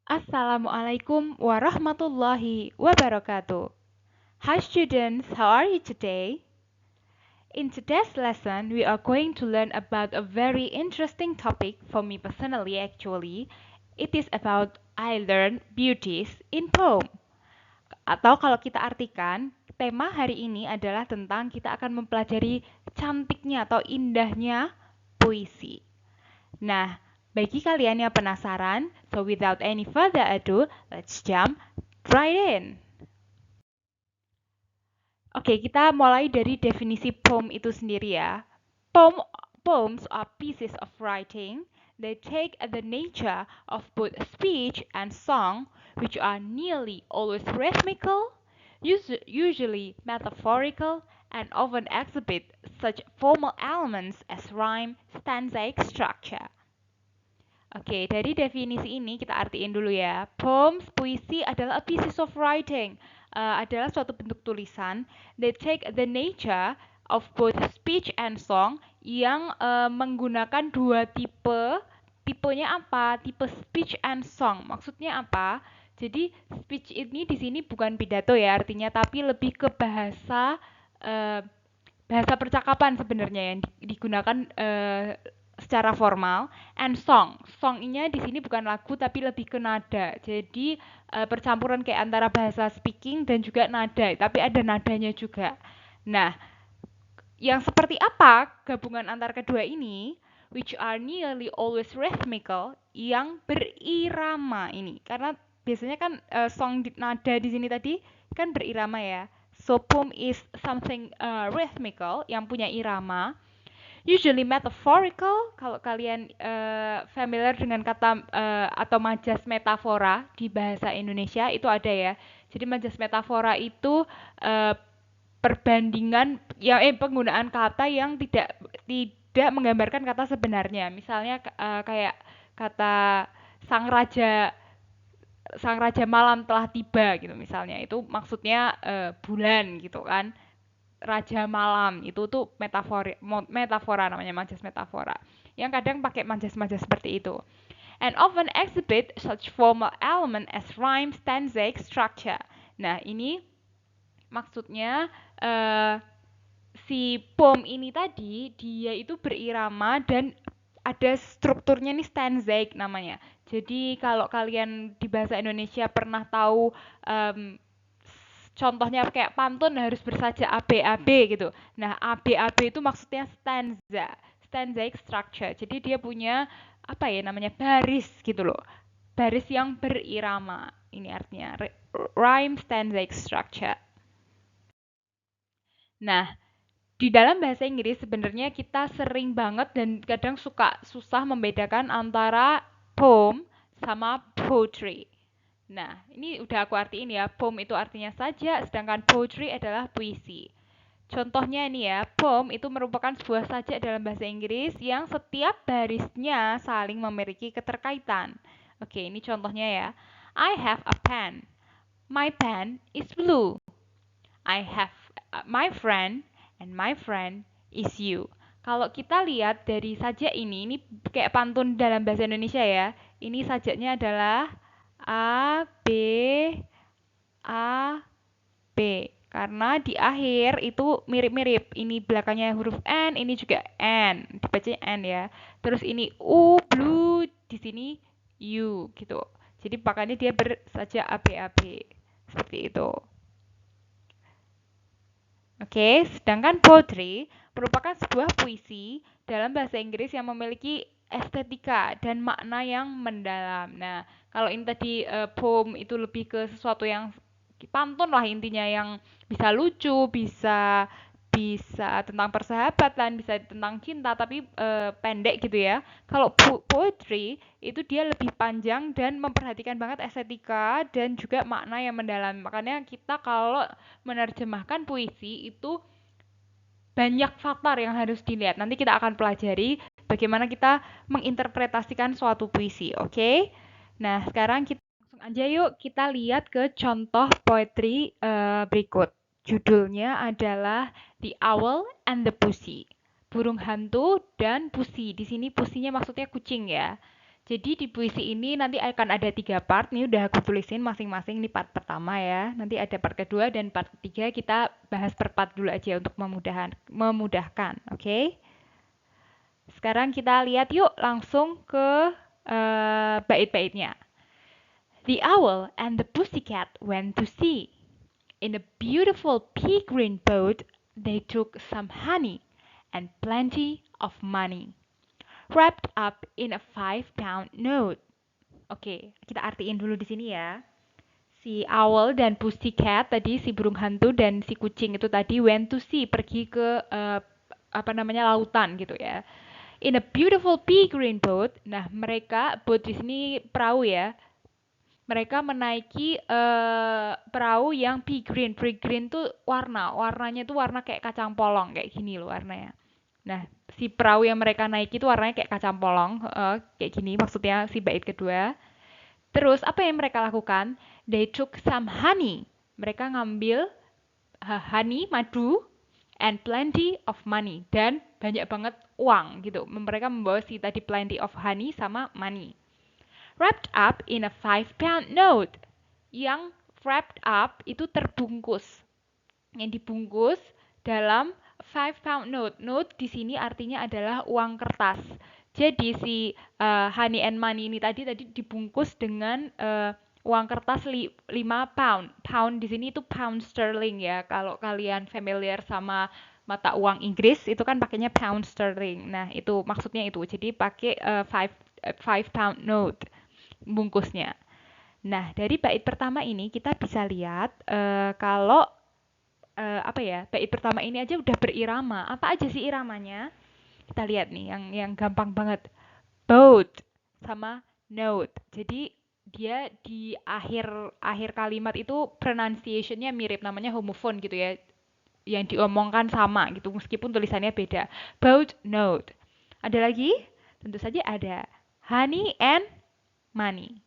Assalamualaikum warahmatullahi wabarakatuh. Hi students, how are you today? In today's lesson, we are going to learn about a very interesting topic for me personally actually. It is about I learned beauties in poem. Atau kalau kita artikan, tema hari ini adalah tentang kita akan mempelajari cantiknya atau indahnya puisi. Nah, bagi kalian yang penasaran, so without any further ado, let's jump right in. Oke, kita mulai dari definisi poem itu sendiri ya. Poems are pieces of writing. They take the nature of both speech and song, which are nearly always rhythmical, usually metaphorical, and often exhibit such formal elements as rhyme, stanzaic structure. Oke, dari definisi ini kita artiin dulu ya. Poems, puisi adalah a pieces of writing, adalah suatu bentuk tulisan. They take the nature of both speech and song yang menggunakan dua tipe. Tipenya apa? Tipe speech and song. Maksudnya apa? Jadi speech ini di sini bukan pidato ya artinya, tapi lebih ke eh, bahasa percakapan sebenarnya yang digunakan secara formal. And songnya di sini bukan lagu tapi lebih ke nada. Jadi percampuran kayak antara bahasa speaking dan juga nada, tapi ada nadanya juga. Nah, yang seperti apa gabungan antara kedua ini? Which are nearly always rhythmical, yang berirama ini. Karena biasanya kan song nada di sini tadi kan berirama ya. So poem is something rhythmical yang punya irama. Usually metaphorical, kalau kalian familiar dengan kata atau majas metafora di bahasa Indonesia itu ada ya. Jadi majas metafora itu uh, perbandingan ya penggunaan kata yang tidak menggambarkan kata sebenarnya. Misalnya kayak kata sang raja sang raja malam telah tiba gitu misalnya. Itu maksudnya bulan gitu kan. Raja malam itu tuh metafora namanya, majas metafora. Yang kadang pakai majas-majas seperti itu. And often exhibit such formal element as rhyme, stanzaic structure. Nah, ini maksudnya si poem ini tadi dia itu berirama dan ada strukturnya nih, stanzaic namanya. Jadi kalau kalian di bahasa Indonesia pernah tahu contohnya kayak pantun harus bersaja ABAB gitu. Nah, ABAB itu maksudnya stanzaic structure. Jadi dia punya apa ya namanya, baris gitu loh. Baris yang berirama. Ini artinya rhyme, stanzaic structure. Nah, di dalam bahasa Inggris sebenarnya kita sering banget dan kadang suka susah membedakan antara poem sama poetry. Nah, ini udah aku artiin ya. Poem itu artinya saja, sedangkan poetry adalah puisi. Contohnya ini ya, poem itu merupakan sebuah sajak dalam bahasa Inggris yang setiap barisnya saling memiliki keterkaitan. Oke, ini contohnya ya. I have a pen. My pen is blue. I have my friend and my friend is you. Kalau kita lihat dari sajak ini kayak pantun dalam bahasa Indonesia ya. Ini sajaknya adalah A, B, A, B. Karena di akhir itu mirip-mirip. Ini belakangnya huruf N, ini juga N. Dibacanya N ya. Terus ini U, blue, di sini U gitu. Jadi makanya dia bersajak ABAB. Seperti itu. Oke, sedangkan poetry merupakan sebuah puisi dalam bahasa Inggris yang memiliki estetika dan makna yang mendalam. Nah, kalau ini tadi poem itu lebih ke sesuatu yang pantun lah intinya, yang bisa lucu, bisa bisa tentang persahabatan, bisa tentang cinta, tapi pendek gitu ya. Kalau poetry itu dia lebih panjang dan memperhatikan banget estetika dan juga makna yang mendalam. Makanya kita kalau menerjemahkan puisi itu banyak faktor yang harus dilihat. Nanti kita akan pelajari bagaimana kita menginterpretasikan suatu puisi, oke? Okay? Nah, sekarang kita langsung aja yuk kita lihat ke contoh poetry berikut. Judulnya adalah The Owl and the Pussy. Burung hantu dan pusi. Di sini pusinya maksudnya kucing ya. Jadi di puisi ini nanti akan ada 3 part. Ini udah aku tulisin masing-masing. Ini part pertama ya. Nanti ada part kedua dan part ketiga. Kita bahas per part dulu aja untuk memudahkan. Oke? Sekarang kita lihat yuk langsung ke bait-baitnya. The owl and the pussycat went to sea. In a beautiful pea green boat, they took some honey and plenty of money, wrapped up in a 5-pound note. Oke, kita artiin dulu di sini ya. Si owl dan pussycat tadi, si burung hantu dan si kucing itu tadi went to sea, pergi ke lautan gitu ya. In a beautiful pea green boat. Nah, mereka boat di sini perahu ya. Mereka menaiki perahu yang pea green. Pea green tuh warnanya tuh warna kayak kacang polong kayak gini loh warnanya. Nah, si perahu yang mereka naiki itu warnanya kayak kacang polong, kayak gini maksudnya si bait kedua. Terus apa yang mereka lakukan? They took some honey. Mereka ngambil honey, madu, and plenty of money, dan banyak banget uang gitu. Mereka membawa si tadi plenty of honey sama money. Wrapped up in a 5-pound note. Yang wrapped up itu terbungkus. Yang dibungkus dalam 5-pound note. Note di sini artinya adalah uang kertas. Jadi si honey and money ini tadi dibungkus dengan uang kertas 5 pound. Pound di sini itu pound sterling ya. Kalau kalian familiar sama mata uang Inggris itu kan pakainya pound sterling. Nah, itu maksudnya itu. Jadi pakai 5 pound note bungkusnya. Nah, dari bait pertama ini kita bisa lihat kalau bait pertama ini aja udah berirama. Apa aja sih iramanya? Kita lihat nih yang gampang banget. Boat sama note. Jadi dia di akhir kalimat itu pronunciation-nya mirip, namanya homophone gitu ya. Yang diomongkan sama gitu meskipun tulisannya beda. Boat, note. Ada lagi? Tentu saja ada honey and money.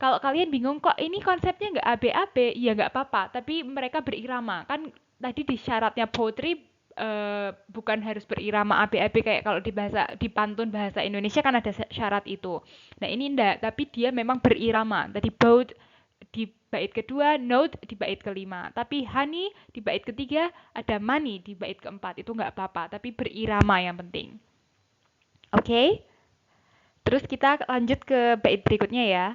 Kalau kalian bingung kok ini konsepnya nggak ABAB, ya nggak apa-apa. Tapi mereka berirama. Kan tadi di syaratnya poetry bukan harus berirama ABAB kayak kalau di pantun bahasa Indonesia kan ada syarat itu. Nah ini enggak, tapi dia memang berirama. Tadi boat di bait kedua, note di bait kelima. Tapi honey di bait ketiga, ada money di bait keempat. Itu nggak apa-apa, tapi berirama yang penting. Oke? Terus kita lanjut ke bait berikutnya ya.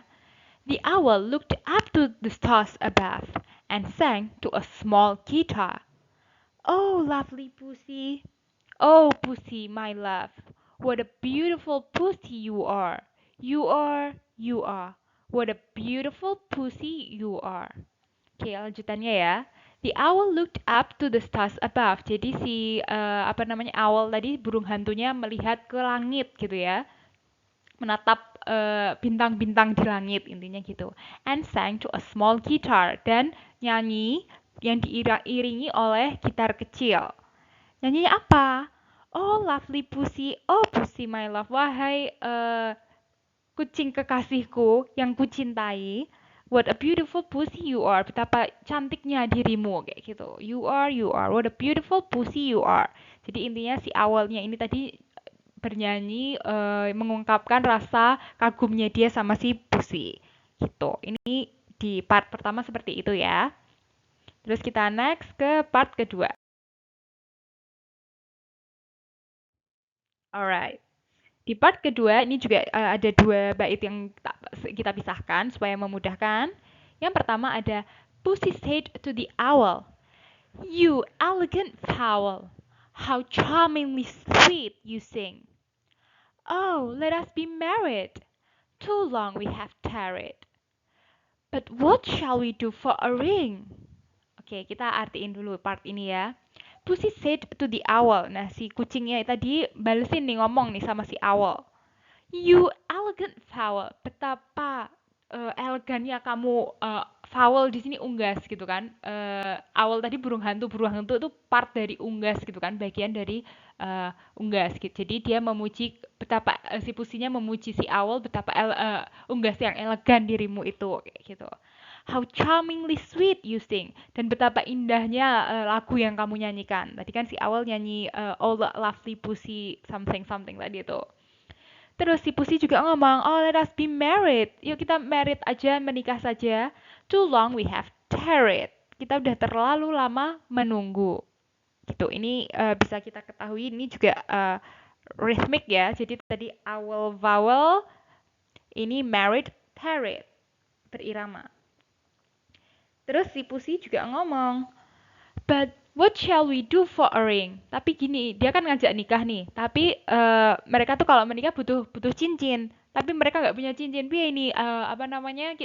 The owl looked up to the stars above and sang to a small guitar. Oh, lovely pussy! Oh, pussy, my love! What a beautiful pussy you are! You are, you are. What a beautiful pussy you are. Oke, lanjutannya ya. The owl looked up to the stars above. Jadi si owl tadi burung hantunya melihat ke langit gitu ya, menatap bintang-bintang di langit intinya gitu. And sang to a small guitar, dan nyanyi yang diiringi oleh gitar kecil. Nyanyinya apa? Oh lovely pussy, oh pussy my love, wahai kucing kekasihku yang kucintai. What a beautiful pussy you are, betapa cantiknya dirimu kayak gitu. You are, what a beautiful pussy you are. Jadi intinya si awalnya ini tadi bernyanyi mengungkapkan rasa kagumnya dia sama si Pussy gitu. Ini di part pertama seperti itu ya. Terus kita next ke part kedua. Alright. Di part kedua ini juga ada 2 bait yang kita pisahkan supaya memudahkan. Yang pertama ada Pussy said to the owl, "You elegant fowl, how charmingly sweet you sing. Oh, let us be married. Too long we have tarried. But what shall we do for a ring?" Oke, kita artiin dulu part ini ya. Pussy said to the owl. Nah, si kucingnya tadi balesin nih, ngomong nih sama si owl. You elegant fowl. Betapa elegannya kamu. Fowl di sini unggas gitu kan. Owl tadi burung hantu. Burung hantu itu part dari unggas gitu kan, bagian dari unggas gitu. Jadi dia memuji betapa si pusinya memuji si owl betapa unggas yang elegan dirimu itu kayak gitu. How charmingly sweet you sing, dan betapa indahnya lagu yang kamu nyanyikan. Tadi kan si owl nyanyi all the lovely pussy something something tadi itu. Terus si Pussy juga ngomong, oh let us be married. Yuk kita married aja, menikah saja. Too long we have tarried. Kita udah terlalu lama menunggu. Gitu. Ini bisa kita ketahui ini juga rhythmic ya. Jadi tadi awal vowel, ini married, tarried, berirama. Terus si Pussy juga ngomong, but what shall we do for a ring? Tapi gini, dia kan ngajak nikah nih. Tapi mereka tuh kalau menikah butuh butuh cincin. Tapi mereka nggak punya cincin. Biar ini apa namanya?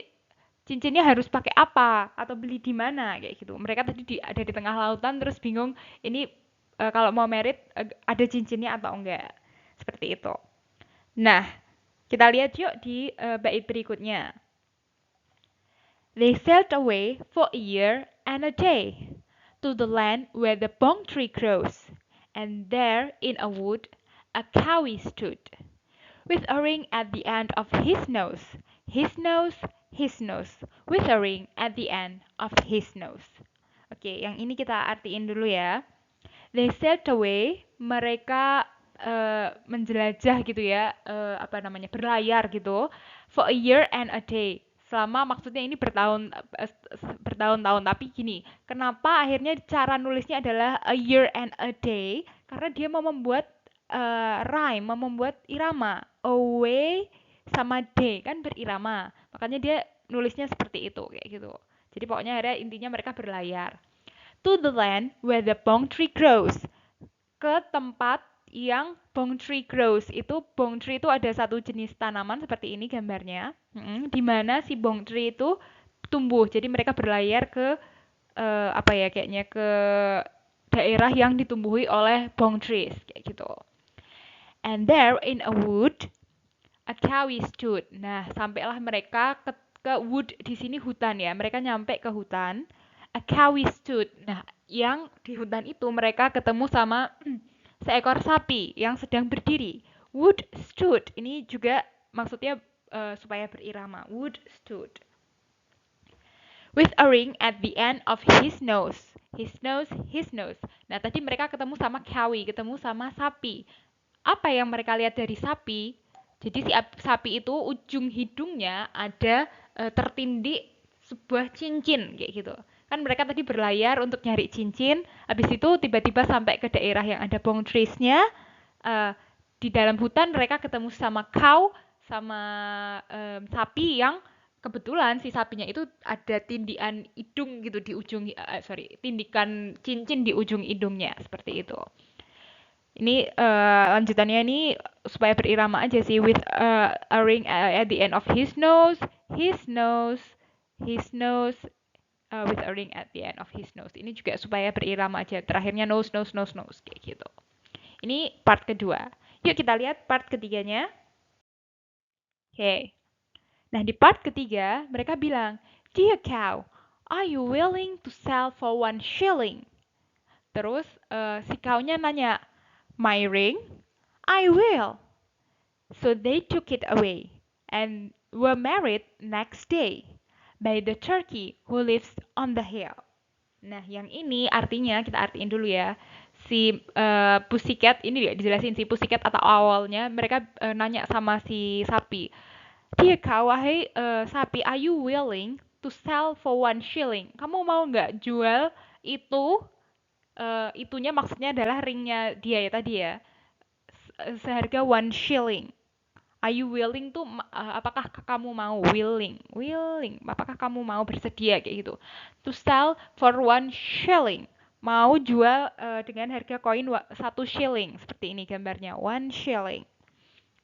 Cincinnya harus pakai apa atau beli di mana kayak gitu. Mereka tadi ada di tengah lautan terus bingung ini kalau mau merit ada cincinnya atau enggak. Seperti itu. Nah, kita lihat yuk di bait berikutnya. They sailed away for a year and a day to the land where the bong tree grows, and there in a wood a cowie stood, with a ring at the end of his nose, his nose, his nose, with a ring at the end of his nose. Oke, yang ini kita artiin dulu ya. They sailed away, mereka menjelajah gitu ya, apa namanya, berlayar gitu, for a year and a day. Selama maksudnya ini bertahun-tahun, tapi gini, kenapa akhirnya cara nulisnya adalah a year and a day? Karena dia mau membuat rhyme, mau membuat irama. Away sama day kan berirama. Makanya dia nulisnya seperti itu kayak gitu. Jadi pokoknya akhirnya intinya mereka berlayar to the land where the bong tree grows. Ke tempat yang bong tree grows. Itu bong tree itu ada satu jenis tanaman seperti ini gambarnya. Di mana si bong tree itu tumbuh. Jadi mereka berlayar ke apa ya kayaknya ke daerah yang ditumbuhi oleh bong trees kayak gitu. And there in a wood a cowie stood. Nah, sampailah mereka ke wood di sini hutan ya. Mereka nyampe ke hutan. A cowie stood. Nah, yang di hutan itu mereka ketemu sama seekor sapi yang sedang berdiri. Wood stood. Ini juga maksudnya supaya berirama. Wood stood. With a ring at the end of his nose. His nose, his nose. Nah, tadi mereka ketemu sama cowie, ketemu sama sapi. Apa yang mereka lihat dari sapi? Jadi si sapi itu ujung hidungnya ada tertindik sebuah cincin kayak gitu. Kan mereka tadi berlayar untuk nyari cincin, habis itu tiba-tiba sampai ke daerah yang ada bong trees-nya. Di dalam hutan mereka ketemu sama cow, sama sapi yang kebetulan si sapinya itu ada tindikan hidung gitu di ujung tindikan cincin di ujung hidungnya seperti itu. Ini lanjutannya ini supaya berirama aja sih with a ring at the end of his nose, his nose, his nose with a ring at the end of his nose. Ini juga supaya berirama aja. Terakhirnya nose, nose, nose, nose kayak gitu. Ini part kedua. Yuk kita lihat part ketiganya. Oke. Okay. Nah, di part ketiga mereka bilang, "Dear cow, are you willing to sell for 1 shilling?" Terus si cow-nya nanya, "My ring? I will." So they took it away and were married next day by the turkey who lives on the hill. Nah, yang ini artinya kita artiin dulu ya. Si pussycat ini dia dijelasin si pussycat atau awalnya mereka nanya sama si sapi. Dia kau wahai sapi, are you willing to sell for 1 shilling? Kamu mau nggak jual itu itunya maksudnya adalah ringnya dia ya tadi ya seharga 1 shilling. Are you willing tuh apakah kamu mau willing apakah kamu mau bersedia kayak gitu to sell for 1 shilling mau jual dengan harga koin 1 shilling seperti ini gambarnya 1 shilling.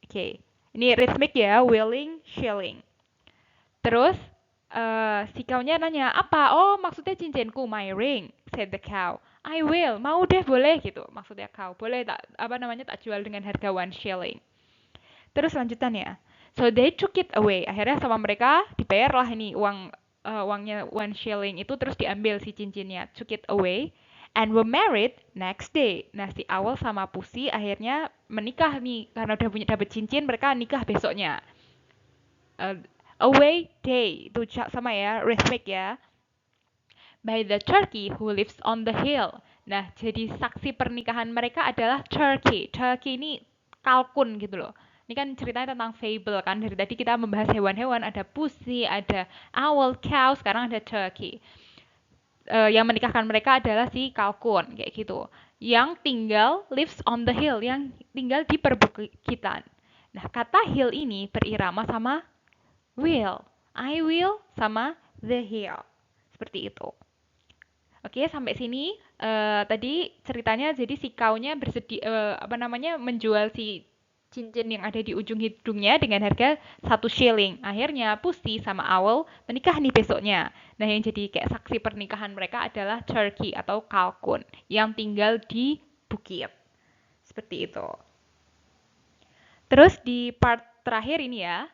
Oke, ini ritmik ya willing shilling. Terus si kaunya nanya apa? Oh maksudnya cincinku my ring said the cow. I will mau deh boleh gitu maksudnya cow boleh tak apa namanya tak jual dengan harga 1 shilling. Terus lanjutannya. So they took it away. Akhirnya sama mereka dibayarlah ini uangnya 1 shilling itu terus diambil si cincinnya. Took it away and were married next day. Nah si Owl sama Pussy akhirnya menikah nih karena udah punya dapat cincin mereka nikah besoknya. Away day itu sama ya rhythmic ya. By the turkey who lives on the hill. Nah jadi saksi pernikahan mereka adalah turkey. Turkey ini kalkun gitu loh. Ini kan ceritanya tentang fable kan. Dari tadi kita membahas hewan-hewan, ada pussy, ada owl, cow, sekarang ada turkey. Yang menikahkan mereka adalah si kalkun kayak gitu. Yang tinggal lives on the hill, yang tinggal di perbukitan. Nah, kata hill ini berirama sama will. I will sama the hill. Seperti itu. Oke, sampai sini tadi ceritanya jadi si kaunya bersedia menjual si cincin yang ada di ujung hidungnya dengan harga 1 shilling. Akhirnya Pussy sama Owl menikah nih besoknya. Nah, yang jadi kayak saksi pernikahan mereka adalah Turkey atau kalkun yang tinggal di bukit. Seperti itu. Terus di part terakhir ini ya,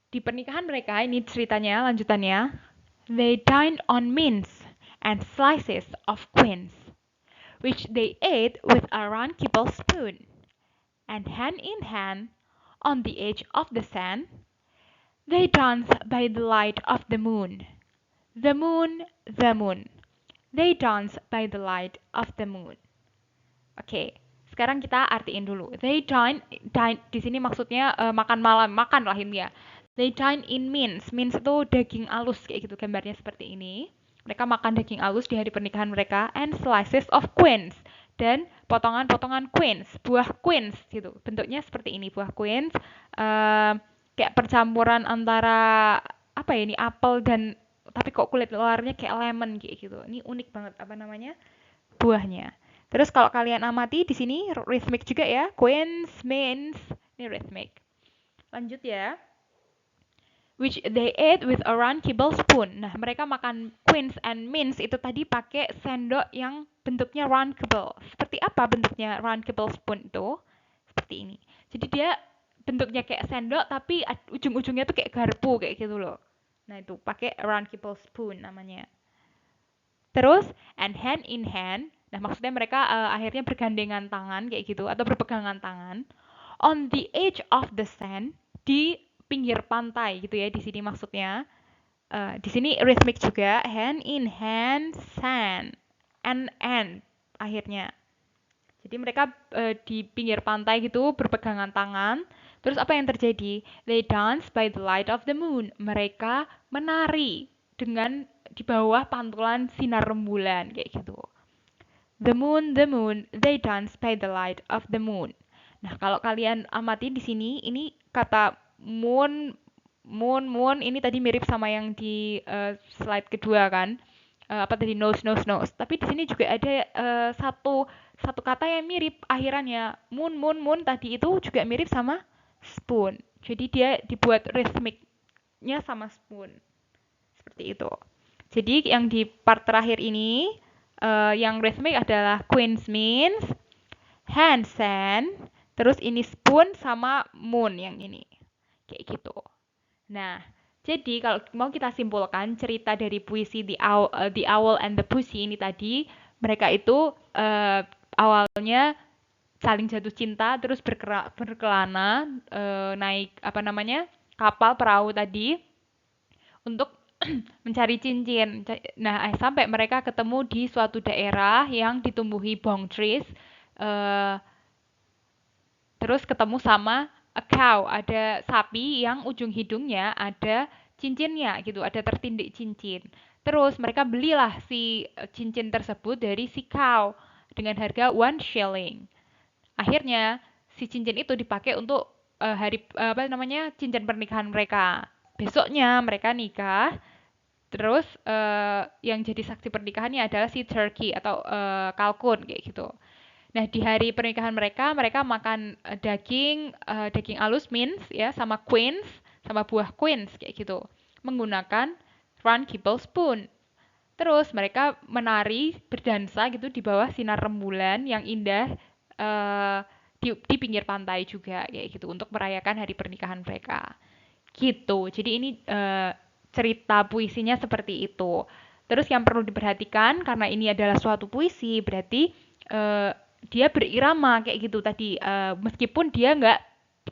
di pernikahan mereka ini ceritanya lanjutannya, they dined on mince and slices of quince, which they ate with a round kibble spoon, and hand in hand, on the edge of the sand, they danced by the light of the moon. The moon, the moon. They danced by the light of the moon. Oke, sekarang kita artiin dulu. They dine di sini maksudnya makan malam, makan lah ini ya. They dine in mince. Mince itu daging alus kayak gitu gambarnya seperti ini. Mereka makan daging alus di hari pernikahan mereka and slices of quince dan potongan-potongan quince, buah quince gitu. Bentuknya seperti ini buah quince. Kayak percampuran antara apa ya ini apel dan tapi kok kulit luarnya kayak lemon kayak gitu. Ini unik banget apa namanya buahnya. Terus kalau kalian amati di sini rhythmic juga ya, quince, mince, ini rhythmic. Lanjut ya. Which they ate with a round kibble spoon. Nah, mereka makan quince and mince itu tadi pakai sendok yang bentuknya round kibble. Seperti apa bentuknya round kibble spoon itu? Seperti ini. Jadi dia bentuknya kayak sendok tapi ujung-ujungnya tuh kayak garpu kayak gitu loh. Nah, itu pakai round kibble spoon namanya. Terus and hand in hand. Nah, maksudnya mereka akhirnya bergandengan tangan kayak gitu atau berpegangan tangan on the edge of the sand di pinggir pantai gitu ya di sini maksudnya. Di sini rhythmic juga hand in hand sand and akhirnya. Jadi mereka di pinggir pantai gitu berpegangan tangan. Terus apa yang terjadi? They dance by the light of the moon. Mereka menari dengan di bawah pantulan sinar rembulan kayak gitu. The moon, they dance by the light of the moon. Nah, kalau kalian amati di sini, ini kata moon, moon, ini tadi mirip sama yang di slide kedua kan? Apa tadi nose. Tapi di sini juga ada satu kata yang mirip akhirannya. Moon tadi itu juga mirip sama spoon. Jadi dia dibuat rhythmicnya sama spoon. Seperti itu. Jadi yang di part terakhir ini yang rhythmic adalah queen's means, hand sand, terus ini spoon sama moon yang ini. Kayak gitu. Nah, jadi kalau mau kita simpulkan cerita dari puisi The Owl and the Pussy ini tadi, mereka itu awalnya saling jatuh cinta, terus berkelana naik apa namanya kapal perahu tadi untuk mencari cincin. Nah, sampai mereka ketemu di suatu daerah yang ditumbuhi bong trees. Terus ketemu sama a cow, ada sapi yang ujung hidungnya ada cincinnya gitu, ada tertindik cincin. Terus mereka belilah si cincin tersebut dari si cow dengan harga 1 shilling. Akhirnya si cincin itu dipakai untuk cincin pernikahan mereka. Besoknya mereka nikah. Terus yang jadi saksi pernikahannya adalah si turkey atau kalkun kayak gitu. Nah, di hari pernikahan mereka, mereka makan daging alus mince ya sama quince, sama buah quince kayak gitu. Menggunakan round kibble spoon. Terus mereka menari, berdansa gitu di bawah sinar rembulan yang indah di pinggir pantai juga kayak gitu untuk merayakan hari pernikahan mereka. Gitu. Jadi ini cerita puisinya seperti itu. Terus yang perlu diperhatikan karena ini adalah suatu puisi, berarti dia berirama kayak gitu tadi. Meskipun dia nggak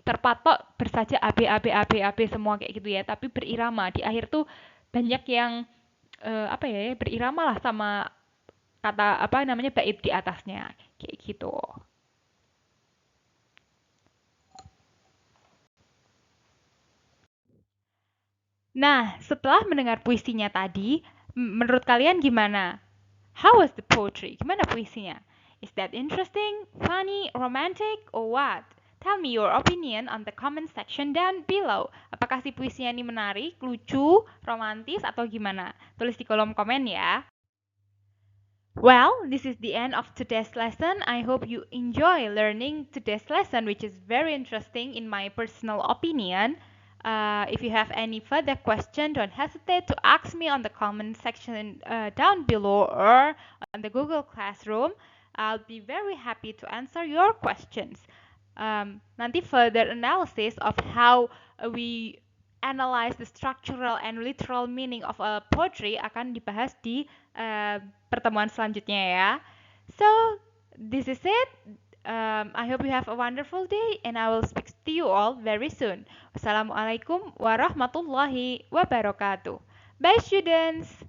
terpatok bersaja AB semua kayak gitu ya, tapi berirama. Di akhir tuh banyak yang berirama lah sama kata apa namanya bait di atasnya kayak gitu. Nah, setelah mendengar puisinya tadi, menurut kalian gimana? How was the poetry? Gimana puisinya? Is that interesting, funny, romantic, or what? Tell me your opinion on the comment section down below. Apakah si puisinya ini menarik, lucu, romantis, atau gimana? Tulis di kolom komen ya. Well, this is the end of today's lesson. I hope you enjoy learning today's lesson, which is very interesting in my personal opinion. If you have any further question, don't hesitate to ask me on the comment section down below or on the Google Classroom. I'll be very happy to answer your questions. Nanti further analysis of how we analyze the structural and literal meaning of a poetry akan dibahas di pertemuan selanjutnya ya. So, this is it. I hope you have a wonderful day and I will speak to you all very soon. Wassalamualaikum warahmatullahi wabarakatuh. Bye students!